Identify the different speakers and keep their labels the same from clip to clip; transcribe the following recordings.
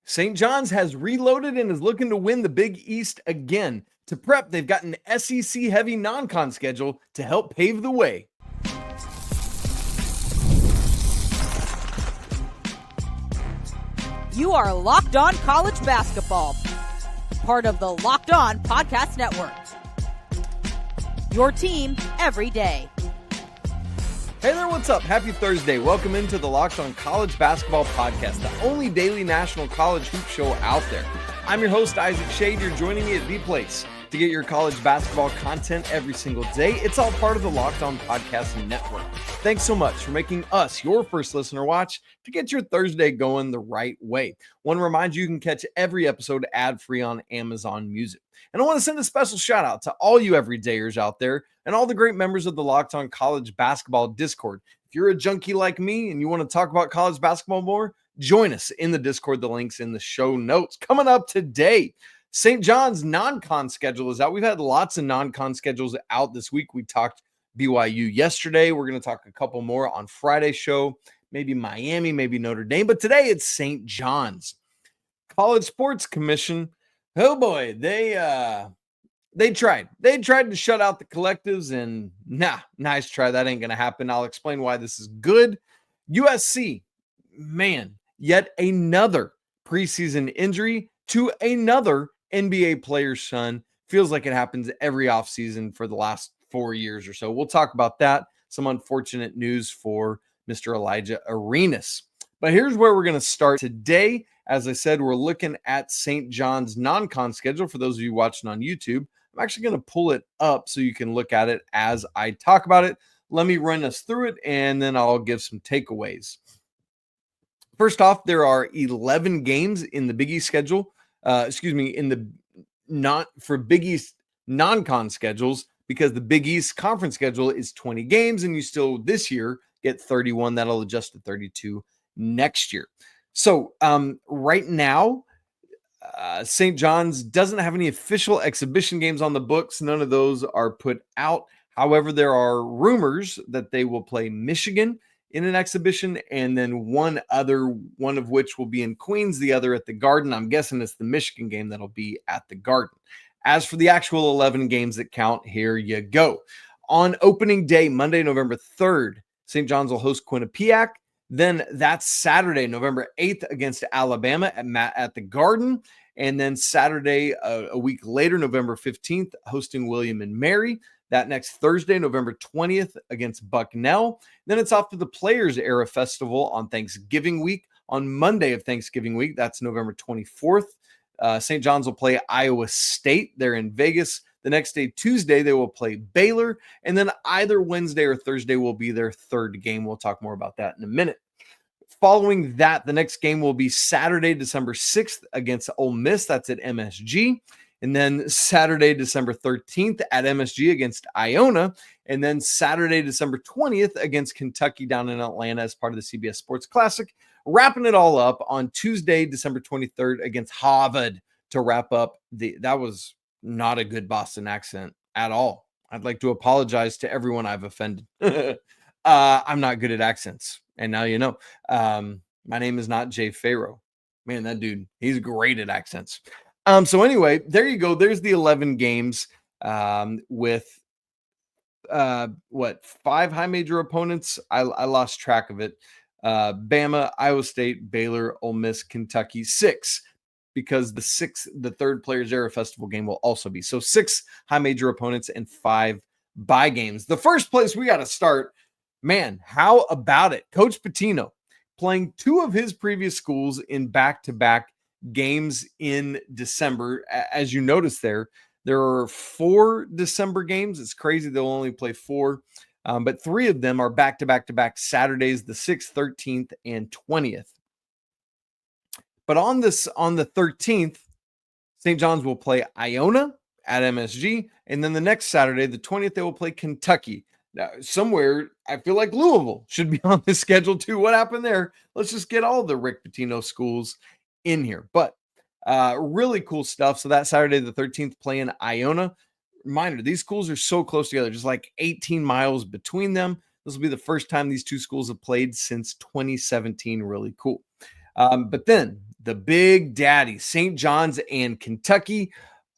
Speaker 1: St. John's has reloaded and is looking to win the Big East again. To prep, they've got an SEC-heavy non-con schedule to help pave the way.
Speaker 2: You are Locked On College Basketball, part of the Locked On Podcast Network. Your team every day.
Speaker 1: Hey there, what's up? Happy Thursday. Welcome into the Locked On College Basketball Podcast, the only daily national college hoop show out there. I'm your host, Isaac Schade. You're joining me at the place to get your college basketball content every single day. It's all part of the Locked On Podcast Network. Thanks so much for making us your first listener watch to get your Thursday going the right way. Want to remind you can catch every episode ad-free on Amazon Music. And I want to send a special shout out to all you everydayers out there and all the great members of the Locked On College Basketball Discord. If you're a junkie like me and you want to talk about college basketball more, join us in the Discord. The link's in the show notes. Coming up today, St. John's non-con schedule is out. We've had lots of non-con schedules out this week. We talked BYU yesterday. We're going to talk a couple more on Friday's show. Maybe Miami, maybe Notre Dame. But today it's St. John's. College Sports Commission, oh boy, they tried. They tried to shut out the collectives, and nice try. That ain't going to happen. I'll explain why this is good. USC, man, yet another preseason injury to another NBA player's son. Feels like it happens every offseason for the last 4 years or so. We'll talk about that. Some unfortunate news for Mr. Alijah Arenas. But here's where we're going to start today. As I said, we're looking at St. John's non-con schedule. For those of you watching on YouTube, I'm actually going to pull it up so you can look at it as I talk about it. Let me run us through it, and then I'll give some takeaways. First off, there are 11 games in the Big East schedule. In the Big East non-con schedules, because the Big East conference schedule is 20 games, and you still this year get 31. That'll adjust to 32 next year. So right now, St. John's doesn't have any official exhibition games on the books. None of those are put out. However, there are rumors that they will play Michigan in an exhibition, and then one of which will be in Queens, the other at the Garden. I'm guessing it's the Michigan game that'll be at the Garden. As for the actual 11 games that count, here you go. On opening day, Monday, November 3rd, St. John's will host Quinnipiac. Then that's Saturday, November 8th against Alabama at the Garden. And then Saturday, a week later, November 15th, hosting William and Mary. That next Thursday, November 20th against Bucknell. Then it's off to the Players Era Festival on Thanksgiving week. On Monday of Thanksgiving week, that's November 24th. St. John's will play Iowa State. They're in Vegas. The next day, Tuesday, they will play Baylor. And then either Wednesday or Thursday will be their third game. We'll talk more about that in a minute. Following that, the next game will be Saturday, December 6th against Ole Miss. That's at MSG. And then Saturday, December 13th at MSG against Iona. And then Saturday, December 20th against Kentucky down in Atlanta as part of the CBS Sports Classic. Wrapping it all up on Tuesday, December 23rd against Harvard to wrap up. That was not a good Boston accent at all. I'd like to apologize to everyone I've offended. I'm not good at accents. And now you know. My name is not Jay Farrow. Man, that dude, he's great at accents. So anyway, there you go. There's the 11 games with 5 high major opponents. I lost track of it. Bama, Iowa State, Baylor, Ole Miss, Kentucky, 6, because the third Players Era Festival game will also be. So 6 high major opponents and 5 bye games. The first place we got to start, man, how about it? Coach Pitino playing 2 of his previous schools in back-to-back games in December. As you notice there are 4 December games. It's crazy they'll only play 4, but 3 of them are back-to-back Saturdays, the 6th, 13th, and 20th. But on the 13th, St. John's will play Iona at MSG, and then the next Saturday, the 20th, they will play Kentucky. Now, somewhere, I feel like Louisville should be on the schedule too. What happened there? Let's just get all the Rick Pitino schools in here. But really cool stuff. So that Saturday, the 13th, playing Iona. Reminder, these schools are so close together, just like 18 miles between them. This will be the first time these two schools have played since 2017. Really cool. But then the big daddy, St. John's and Kentucky.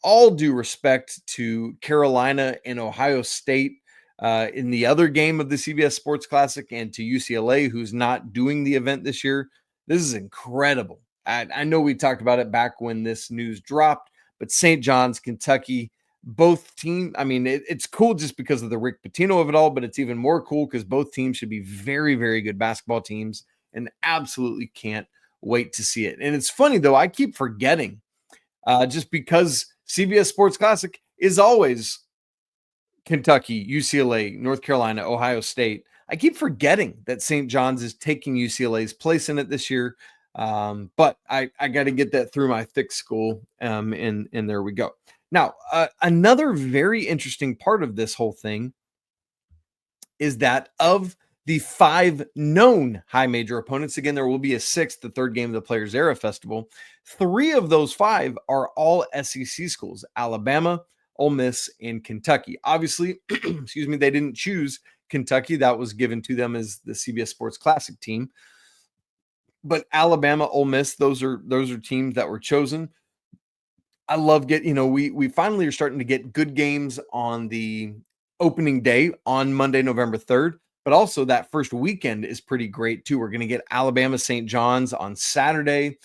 Speaker 1: All due respect to Carolina and Ohio State in the other game of the CBS Sports Classic, and to UCLA, who's not doing the event this year. This is incredible. I know we talked about it back when this news dropped, but St. John's, Kentucky, both teams, I mean, it's cool just because of the Rick Pitino of it all, but it's even more cool because both teams should be very, very good basketball teams, and absolutely can't wait to see it. And it's funny, though, I keep forgetting just because CBS Sports Classic is always Kentucky, UCLA, North Carolina, Ohio State. I keep forgetting that St. John's is taking UCLA's place in it this year. But I got to get that through my thick skull. And there we go. Now, another very interesting part of this whole thing is that of the 5 known high major opponents, again, there will be a 6th, the third game of the Players Era Festival. 3 of those 5 are all SEC schools: Alabama, Ole Miss, and Kentucky. Obviously, excuse me, they didn't choose Kentucky. That was given to them as the CBS Sports Classic team. But Alabama, Ole Miss, those are teams that were chosen. I love we finally are starting to get good games on the opening day on Monday, November 3rd. But also that first weekend is pretty great too. We're going to get Alabama, St. John's on Saturday.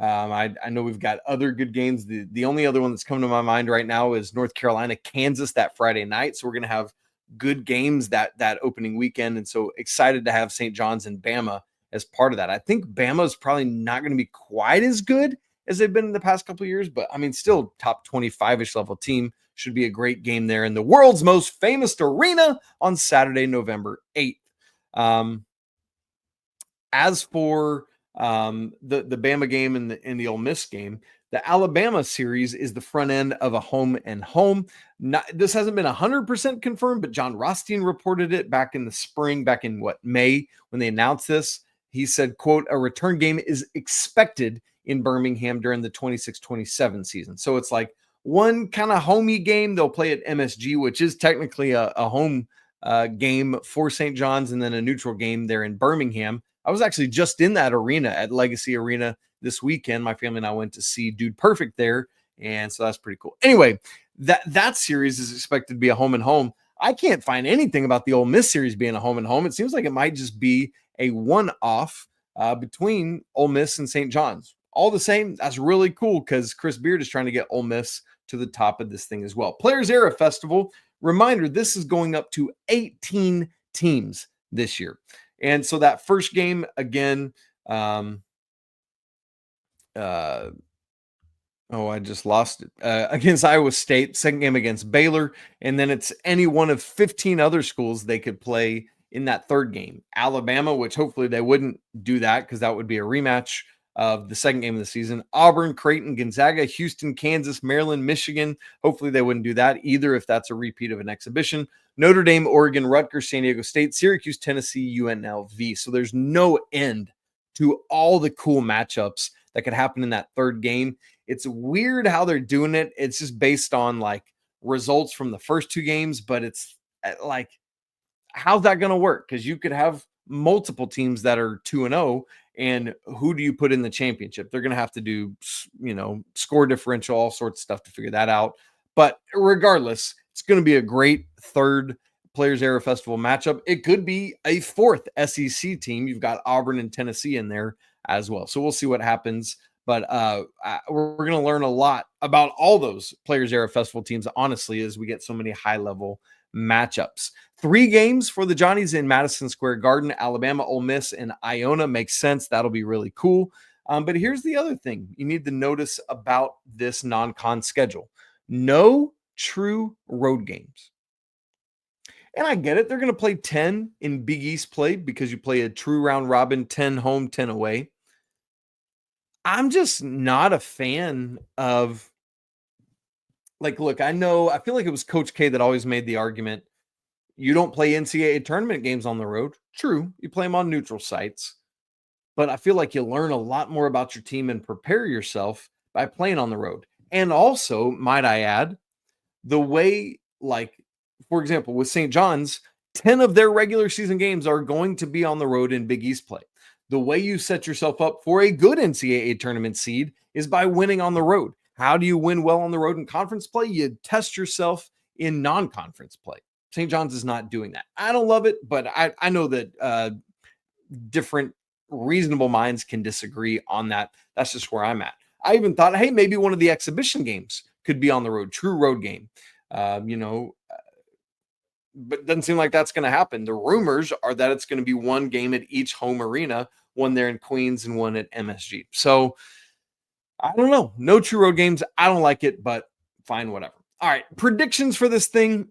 Speaker 1: I know we've got other good games. The only other one that's coming to my mind right now is North Carolina, Kansas that Friday night. So we're going to have good games that opening weekend. And so excited to have St. John's and Bama as part of that. I think Bama is probably not going to be quite as good as they've been in the past couple of years, but I mean, still top 25-ish level team. Should be a great game there in the world's most famous arena on Saturday, November 8th. As for the Bama game and the Ole Miss game, the Alabama series is the front end of a home and home. This hasn't been 100% confirmed, but John Rothstein reported it back in the spring, back in May, when they announced this. He said, quote, "A return game is expected in Birmingham during the 26-27 season." So it's like one kind of homey game. They'll play at MSG, which is technically a home game for St. John's, and then a neutral game there in Birmingham. I was actually just in that arena at Legacy Arena this weekend. My family and I went to see Dude Perfect there, and so that's pretty cool. Anyway, that series is expected to be a home and home. I can't find anything about the Ole Miss series being a home and home. It seems like it might just be a one-off between Ole Miss and St. John's. All the same, that's really cool because Chris Beard is trying to get Ole Miss to the top of this thing as well. Players Era Festival, reminder, this is going up to 18 teams this year. And so that first game, again, I just lost it, against Iowa State, second game against Baylor, and then it's any one of 15 other schools they could play in that third game. Alabama, which hopefully they wouldn't do that because that would be a rematch of the second game of the season. Auburn, Creighton, Gonzaga, Houston, Kansas, Maryland, Michigan. Hopefully they wouldn't do that either if that's a repeat of an exhibition. Notre Dame, Oregon, Rutgers, San Diego State, Syracuse, Tennessee, UNLV. So there's no end to all the cool matchups that could happen in that third game. It's weird how they're doing it. It's just based on like results from the first 2 games, but it's like, how's that going to work? Because you could have multiple teams that are 2-0, and who do you put in the championship? They're going to have to do, score differential, all sorts of stuff to figure that out. But regardless, it's going to be a great third Players Era Festival matchup. It could be a 4th SEC team. You've got Auburn and Tennessee in there as well. So we'll see what happens. But we're going to learn a lot about all those Players Era Festival teams, honestly, as we get so many high-level matchups. 3 games for the Johnnies in Madison Square Garden: Alabama, Ole Miss, and Iona. Makes sense. That'll be really cool. But here's the other thing you need to notice about this non-con schedule: no true road games. And I get it. They're going to play 10 in Big East play because you play a true round robin, 10 home, 10 away. I'm just not a fan of, look, I feel like it was Coach K that always made the argument, you don't play NCAA tournament games on the road. True, you play them on neutral sites. But I feel like you learn a lot more about your team and prepare yourself by playing on the road. And also, might I add, the way, for example, with St. John's, 10 of their regular season games are going to be on the road in Big East play. The way you set yourself up for a good NCAA tournament seed is by winning on the road. How do you win well on the road in conference play? You test yourself in non-conference play. St. John's is not doing that. I don't love it, but I know that different reasonable minds can disagree on that. That's just where I'm at. I even thought, hey, maybe one of the exhibition games could be on the road, true road game. But it doesn't seem like that's going to happen. The rumors are that it's going to be one game at each home arena, one there in Queens and one at MSG. So I don't know. No true road games. I don't like it, but fine, whatever. All right. Predictions for this thing.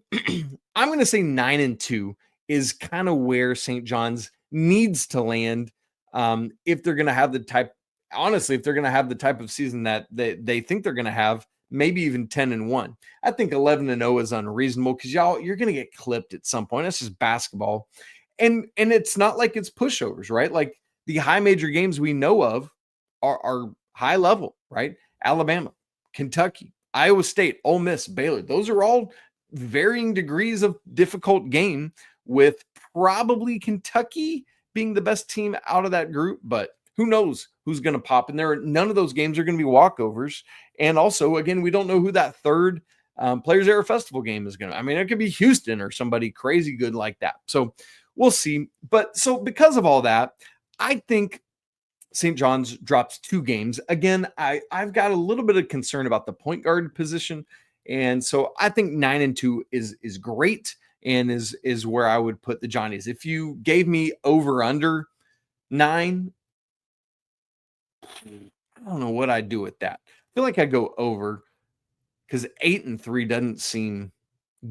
Speaker 1: I'm going to say 9-2 is kind of where St. John's needs to land. If they're going to have the type of season that they think they're going to have, maybe even 10-1. I think 11-0 is unreasonable because you're going to get clipped at some point. That's just basketball. And it's not like it's pushovers, right? Like the high major games we know of are high level, right? Alabama, Kentucky, Iowa State, Ole Miss, Baylor. Those are all varying degrees of difficult game, with probably Kentucky being the best team out of that group, but who knows who's going to pop in there. None of those games are going to be walkovers. And also, again, we don't know who that third Players Era Festival game is going to. I mean, it could be Houston or somebody crazy good like that. So we'll see. But so because of all that, I think St. John's drops 2 games. Again, I've got a little bit of concern about the point guard position. And so I think 9-2 is great and is where I would put the Johnnies. If you gave me over under 9, I don't know what I'd do with that. I feel like I'd go over because 8-3 doesn't seem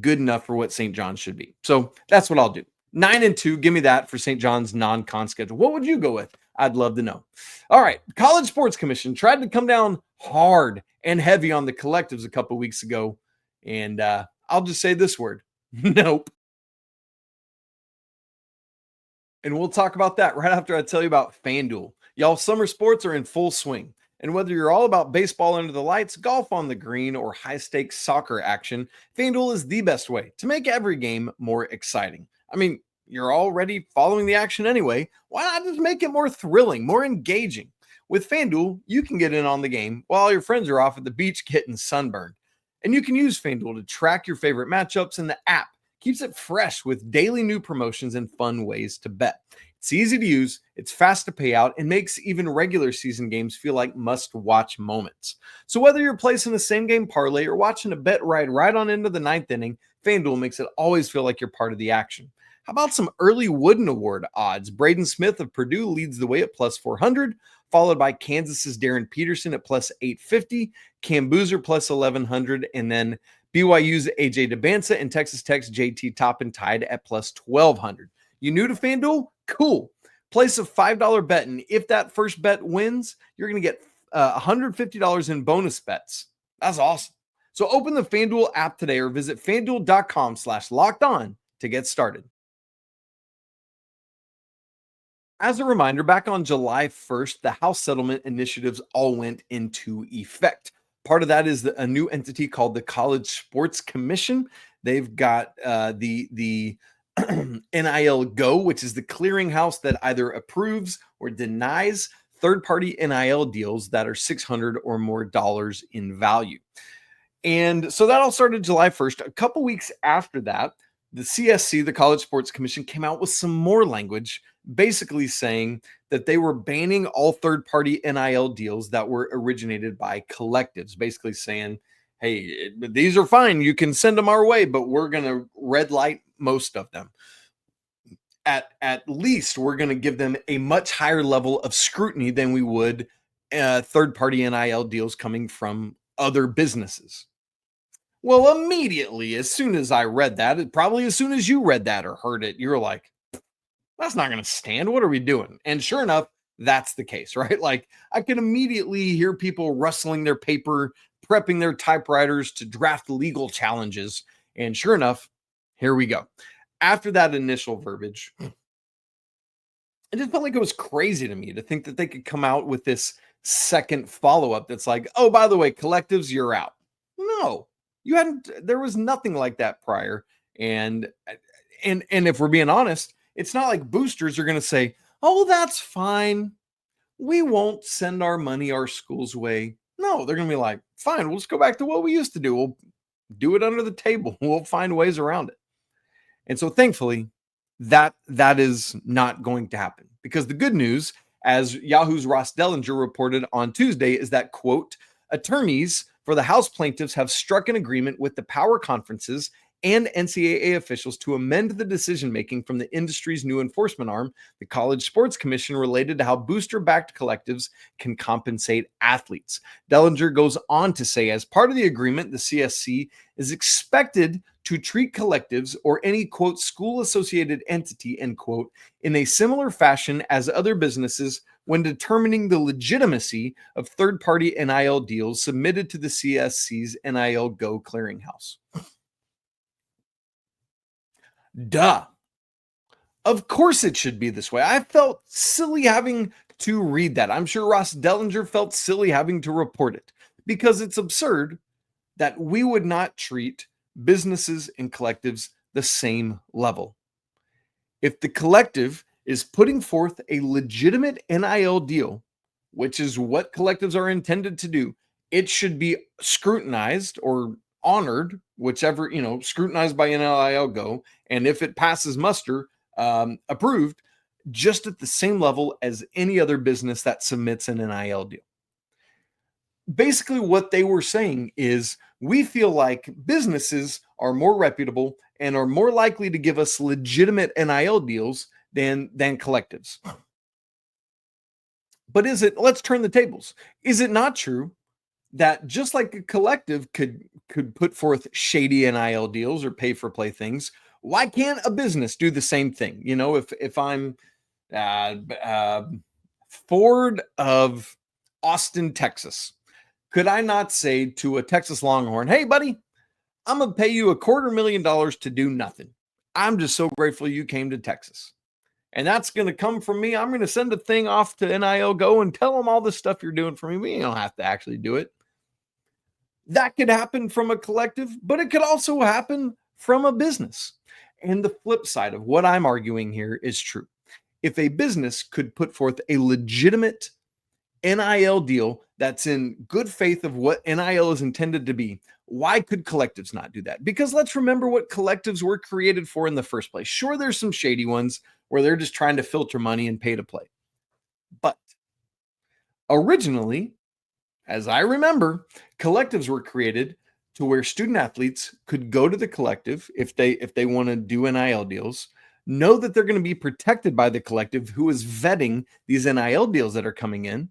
Speaker 1: good enough for what St. John's should be. So that's what I'll do. 9-2, give me that for St. John's non-con schedule. What would you go with? I'd love to know. All right. College Sports Commission tried to come down hard and heavy on the collectives a couple weeks ago. And I'll just say this word. Nope. And we'll talk about that right after I tell you about FanDuel. Y'all, summer sports are in full swing. And whether you're all about baseball under the lights, golf on the green, or high-stakes soccer action, FanDuel is the best way to make every game more exciting. I mean, you're already following the action anyway. Why not just make it more thrilling, more engaging? With FanDuel, you can get in on the game while your friends are off at the beach getting sunburned. And you can use FanDuel to track your favorite matchups, and the app keeps it fresh with daily new promotions and fun ways to bet. It's easy to use, it's fast to pay out, and makes even regular season games feel like must-watch moments. So whether you're placing a same-game parlay or watching a bet ride right on into the 9th inning, FanDuel makes it always feel like you're part of the action. How about some early Wooden Award odds? Braden Smith of Purdue leads the way at plus 400, followed by Kansas's Darren Peterson at plus 850, Cam Boozer plus 1100, and then BYU's AJ DeBansa and Texas Tech's JT Toppin tied at plus 1200. You new to FanDuel? Cool. Place a $5 bet, and if that first bet wins, you're going to get $150 in bonus bets. That's awesome. So open the FanDuel app today or visit FanDuel.com/lockedon to get started. As a reminder, back on July 1st, the House settlement initiatives all went into effect. Part of that is a new entity called the College Sports Commission. They've got the NIL Go, which is the clearinghouse that either approves or denies third-party NIL deals that are $600 or more in value. And so that all started July 1st. A couple weeks after that, the CSC, the College Sports Commission, came out with some more language, basically saying that they were banning all third-party NIL deals that were originated by collectives, basically saying, hey, these are fine. You can send them our way, but we're going to red light most of them. At least we're going to give them a much higher level of scrutiny than we would third-party NIL deals coming from other businesses. Well, immediately, as soon as I read that, probably as soon as you read that or heard it, you're like, that's not going to stand. What are we doing? And sure enough, that's the case, right? Like, I can immediately hear people rustling their paper, prepping their typewriters to draft legal challenges. And sure enough, here we go. After that initial verbiage, it just felt like it was crazy to me to think that they could come out with this second follow-up that's like, oh, by the way, collectives, you're out. No, you hadn't. There was nothing like that prior. And if we're being honest, it's not like boosters are going to say, oh, that's fine. We won't send our money our school's way. No, they're going to be like, fine, we'll just go back to what we used to do. We'll do it under the table. We'll find ways around it. And so thankfully, that is not going to happen, because the good news, as Yahoo's Ross Dellinger reported on Tuesday, is that, quote, attorneys for the House plaintiffs have struck an agreement with the power conferences and NCAA officials to amend the decision-making from the industry's new enforcement arm, the College Sports Commission, related to how booster-backed collectives can compensate athletes. Dellinger goes on to say, as part of the agreement, the CSC is expected to treat collectives or any, quote, school-associated entity, end quote, in a similar fashion as other businesses when determining the legitimacy of third-party NIL deals submitted to the CSC's NIL Go clearinghouse. Duh. Of course it should be this way. I felt silly having to read that. I'm sure Ross Dellinger felt silly having to report it, because it's absurd that we would not treat businesses and collectives the same level. If the collective is putting forth a legitimate NIL deal, which is what collectives are intended to do, it should be scrutinized or honored, whichever, scrutinized by NIL Go, and if it passes muster, approved, just at the same level as any other business that submits an NIL deal. Basically, what they were saying is, we feel like businesses are more reputable and are more likely to give us legitimate NIL deals than collectives. But let's turn the tables. Is it not true that just like a collective could put forth shady NIL deals or pay for play things, why can't a business do the same thing? If I'm Ford of Austin, Texas, could I not say to a Texas Longhorn, hey, buddy, I'm going to pay you $250,000 to do nothing. I'm just so grateful you came to Texas. And that's going to come from me. I'm going to send a thing off to NIL Go and tell them all the stuff you're doing for me. We don't have to actually do it. That could happen from a collective, but it could also happen from a business. And the flip side of what I'm arguing here is true. If a business could put forth a legitimate NIL deal that's in good faith of what NIL is intended to be, why could collectives not do that? Because let's remember what collectives were created for in the first place. Sure, there's some shady ones where they're just trying to filter money and pay to play. But originally, as I remember, collectives were created to where student athletes could go to the collective if they want to do NIL deals, know that they're going to be protected by the collective who is vetting these NIL deals that are coming in,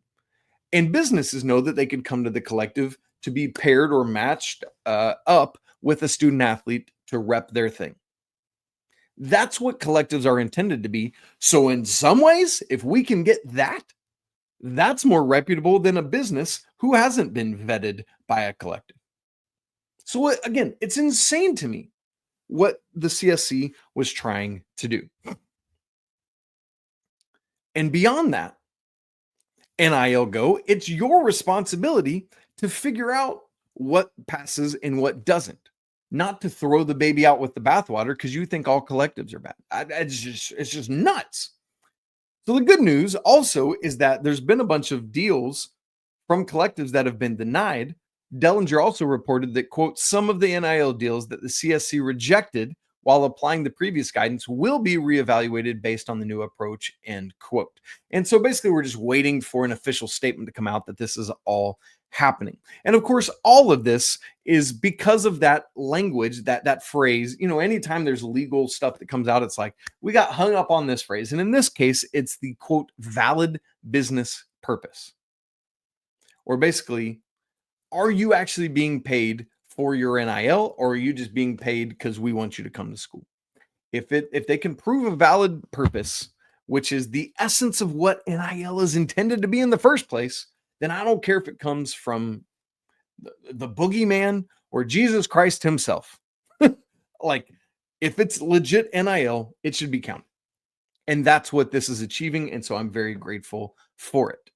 Speaker 1: and businesses know that they could come to the collective to be paired or matched up with a student athlete to rep their thing. That's what collectives are intended to be. So in some ways, if we can get that, that's more reputable than a business who hasn't been vetted by a collective. So again, it's insane to me what the CSC was trying to do. And beyond that, NIL Go, it's your responsibility to figure out what passes and what doesn't, not to throw the baby out with the bathwater because you think all collectives are bad. It's just nuts. So the good news also is that there's been a bunch of deals from collectives that have been denied. Dellinger also reported that, quote, some of the NIL deals that the CSC rejected while applying the previous guidance will be reevaluated based on the new approach, end quote. And so basically we're just waiting for an official statement to come out that this is all happening. And of course, all of this is because of that language, that phrase. Anytime there's legal stuff that comes out, it's like, we got hung up on this phrase. And in this case, it's the, quote, valid business purpose. Or basically, are you actually being paid for your NIL, or are you just being paid because we want you to come to school? If they can prove a valid purpose, which is the essence of what NIL is intended to be in the first place, then I don't care if it comes from the boogeyman or Jesus Christ himself. Like, if it's legit NIL, it should be counted. And that's what this is achieving. And so I'm very grateful for it.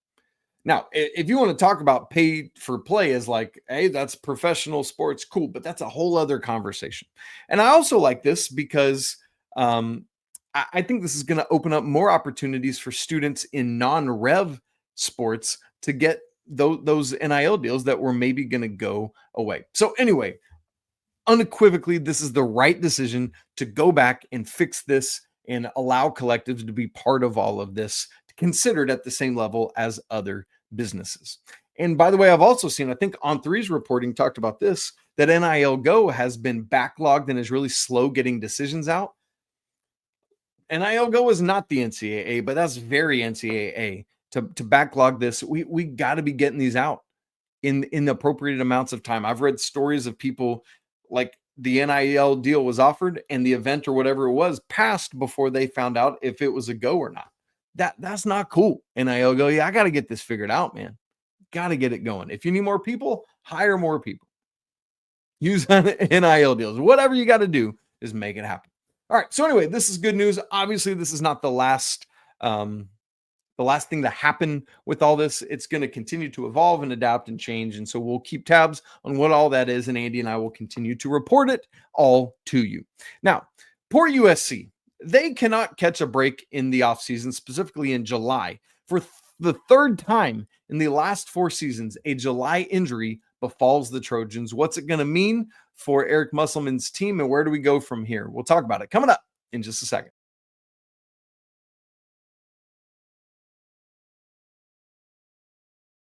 Speaker 1: Now, if you want to talk about pay for play as like, hey, that's professional sports, cool, but that's a whole other conversation. And I also like this because I think this is going to open up more opportunities for students in non-rev sports to get those NIL deals that were maybe going to go away. So anyway, unequivocally, this is the right decision to go back and fix this and allow collectives to be part of all of this, considered at the same level as other businesses. And by the way, I've also seen, I think On3's reporting talked about this, that NIL Go has been backlogged and is really slow getting decisions out. NIL Go is not the NCAA, but that's very NCAA to backlog this. We got to be getting these out in the appropriate amounts of time. I've read stories of people like the NIL deal was offered and the event or whatever it was passed before they found out if it was a go or not. That's not cool. NIL Go, yeah, I got to get this figured out, man. Got to get it going. If you need more people, hire more people. Use NIL deals. Whatever you got to do is make it happen. All right. So anyway, this is good news. Obviously, this is not the last thing to happen with all this. It's going to continue to evolve and adapt and change. And so we'll keep tabs on what all that is. And Andy and I will continue to report it all to you. Now, poor USC. They cannot catch a break in the offseason, specifically in July. For the third time in the last 4 seasons, a July injury befalls the Trojans. What's it going to mean for Eric Musselman's team, and where do we go from here? We'll talk about it coming up in just a second.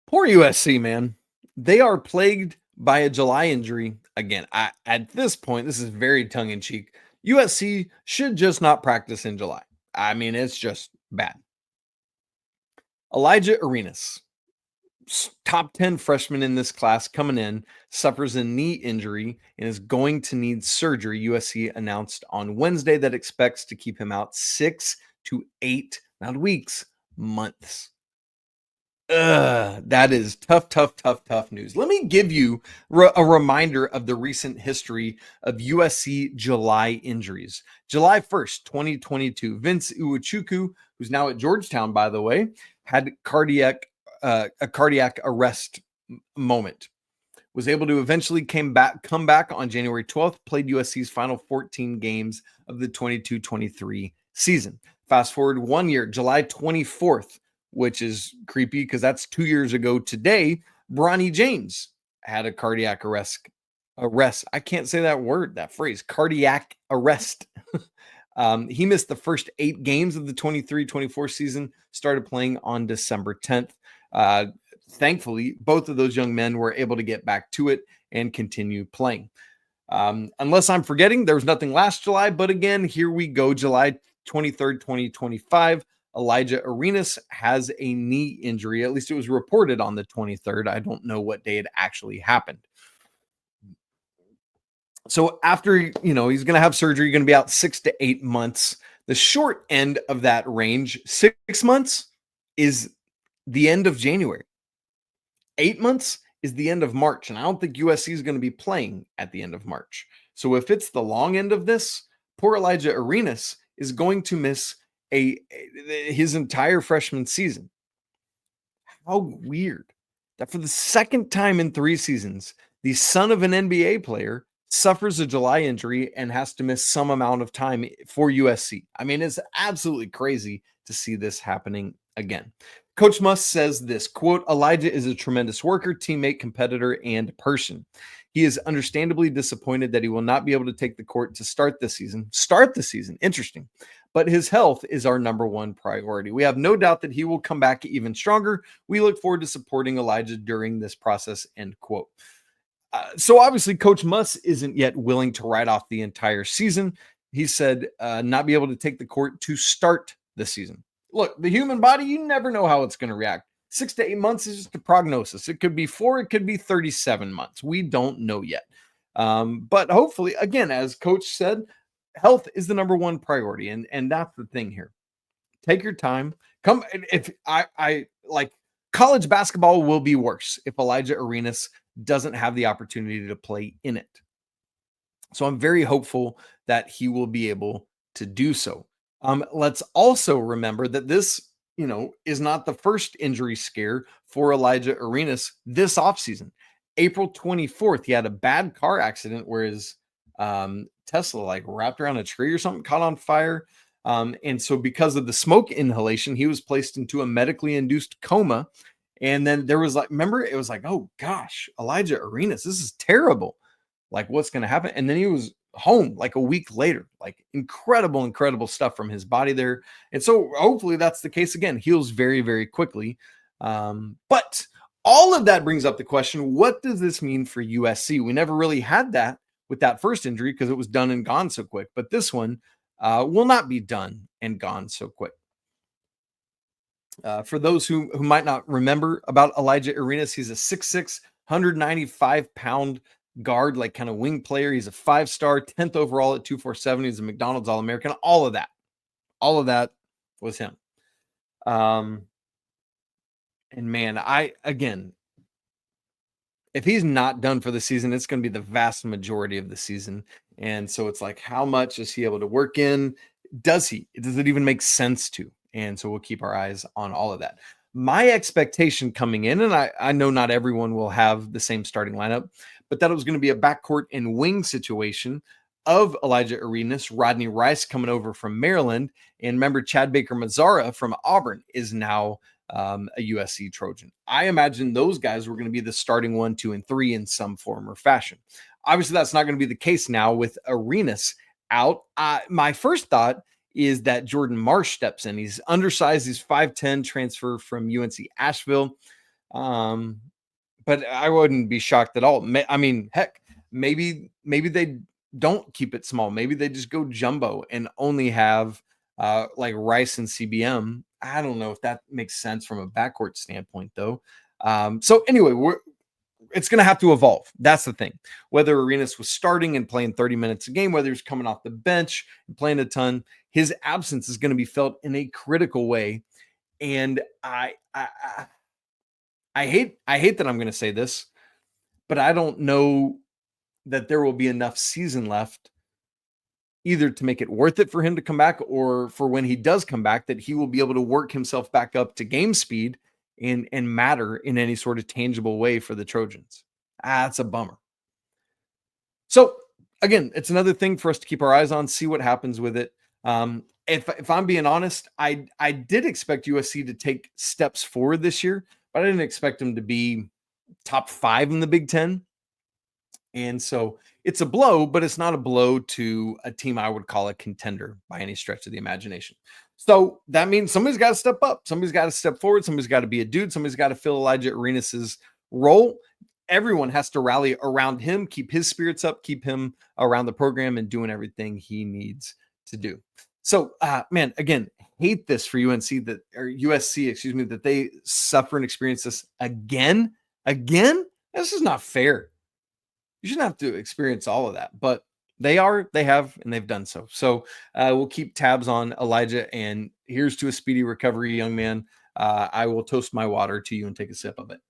Speaker 1: Poor USC, man. They are plagued by a July injury again. At this point, this is very tongue-in-cheek. USC should just not practice in July. I mean, it's just bad. Alijah Arenas, top 10 freshman in this class coming in, suffers a knee injury and is going to need surgery. USC announced on Wednesday that expects to keep him out 6 to 8, not weeks, months. That is tough news. Let me give you a reminder of the recent history of USC July injuries. July 1st, 2022, Vince Iwuchukwu, who's now at Georgetown, by the way, had a cardiac arrest moment. Was able to eventually come back on January 12th, played USC's final 14 games of the 22-23 season. Fast forward 1 year, July 24th, which is creepy because that's 2 years ago today. Bronny James had a cardiac arrest. I can't say that phrase, cardiac arrest. He missed the first 8 games of the 23-24 season, started playing on December 10th. Thankfully, both of those young men were able to get back to it and continue playing. Unless I'm forgetting, there was nothing last July, but again, here we go, July 23rd, 2025. Alijah Arenas has a knee injury. At least it was reported on the 23rd. I don't know what day it actually happened. So after, he's going to have surgery, going to be out 6 to 8 months. The short end of that range, 6 months, is the end of January. 8 months is the end of March. And I don't think USC is going to be playing at the end of March. So if it's the long end of this, poor Alijah Arenas is going to miss his entire freshman season. How weird that for the second time in 3 seasons, the son of an NBA player suffers a July injury and has to miss some amount of time for USC. I mean, it's absolutely crazy to see this happening again. Coach Muss says this, quote, Alijah is a tremendous worker, teammate, competitor, and person. He is understandably disappointed that he will not be able to take the court to start the season. Interesting. But his health is our number one priority. We have no doubt that he will come back even stronger. We look forward to supporting Alijah during this process, end quote. So obviously, Coach Muss isn't yet willing to write off the entire season. He said not be able to take the court to start the season. Look, the human body, you never know how it's going to react. 6 to 8 months is just a prognosis. It could be 4, it could be 37 months. We don't know yet. But hopefully, again, as Coach said, health is the number one priority. And that's the thing here. Take your time. If I like, college basketball will be worse if Alijah Arenas doesn't have the opportunity to play in it. So I'm very hopeful that he will be able to do so. Let's also remember that this, is not the first injury scare for Alijah Arenas this offseason. April 24th, he had a bad car accident where his Tesla wrapped around a tree or something, caught on fire. And so because of the smoke inhalation, he was placed into a medically induced coma. And then there was like, remember, it was like, oh gosh, Alijah Arenas, this is terrible. Like, what's going to happen? And then he was home like a week later. Like, incredible stuff from his body there. And so hopefully that's the case again. Heals very, very quickly. But all of that brings up the question, what does this mean for USC? We never really had that with that first injury because it was done and gone so quick. But this one will not be done and gone so quick. For those who might not remember about Alijah Arenas, he's a 6'6", 195-pound guard, like kind of wing player. He's a 5-star, 10th overall at 247. He's a McDonald's All-American. All of that was him. And man, if he's not done for the season, it's going to be the vast majority of the season. And so it's like, how much is he able to work in? Does it even make sense to? And so we'll keep our eyes on all of that. My expectation coming in, and I know not everyone will have the same starting lineup, but that it was going to be a backcourt and wing situation of Alijah Arenas, Rodney Rice coming over from Maryland, and remember Chad Baker-Mazara from Auburn is now a USC Trojan. I imagine those guys were going to be the starting 1, 2, and 3 in some form or fashion. Obviously, that's not going to be the case now with Arenas out. My first thought is that Jordan Marsh steps in. He's undersized. He's 5'10", transfer from UNC Asheville. But I wouldn't be shocked at all. I mean, heck, maybe they don't keep it small. Maybe they just go jumbo and only have like Rice and CBM. I don't know if that makes sense from a backcourt standpoint, though. So anyway, it's going to have to evolve. That's the thing. Whether Arenas was starting and playing 30 minutes a game, whether he's coming off the bench and playing a ton, his absence is going to be felt in a critical way. And I hate that I'm going to say this, but I don't know that there will be enough season left either to make it worth it for him to come back, or for when he does come back, that he will be able to work himself back up to game speed and matter in any sort of tangible way for the Trojans. That's a bummer. So again, it's another thing for us to keep our eyes on, see what happens with it. If I'm being honest, I did expect USC to take steps forward this year, but I didn't expect them to be top 5 in the Big Ten. And so it's a blow, but it's not a blow to a team I would call a contender by any stretch of the imagination. So that means somebody's got to step up. Somebody's got to step forward. Somebody's got to be a dude. Somebody's got to fill Alijah Arenas' role. Everyone has to rally around him, keep his spirits up, keep him around the program and doing everything he needs to do. So, man, again, hate this for USC, that they suffer and experience this again. This is not fair. You shouldn't have to experience all of that, but they have, and they've done so. So we'll keep tabs on Alijah, and here's to a speedy recovery, young man. I will toast my water to you and take a sip of it.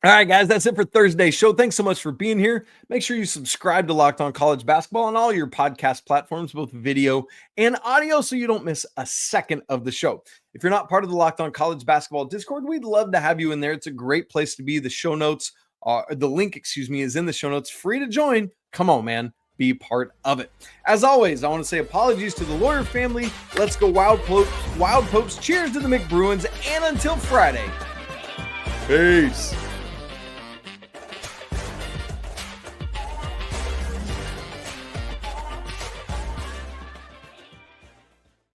Speaker 1: All right, guys, that's it for Thursday's show. Thanks so much for being here. Make sure you subscribe to Locked On College Basketball on all your podcast platforms, both video and audio, so you don't miss a second of the show. If you're not part of the Locked On College Basketball Discord, we'd love to have you in there. It's a great place to be. The show notes, the link, is in the show notes. Free to join. Come on, man. Be part of it. As always, I want to say apologies to the Lawyer family. Let's go Wild Popes. Cheers to the McBruins. And until Friday, peace.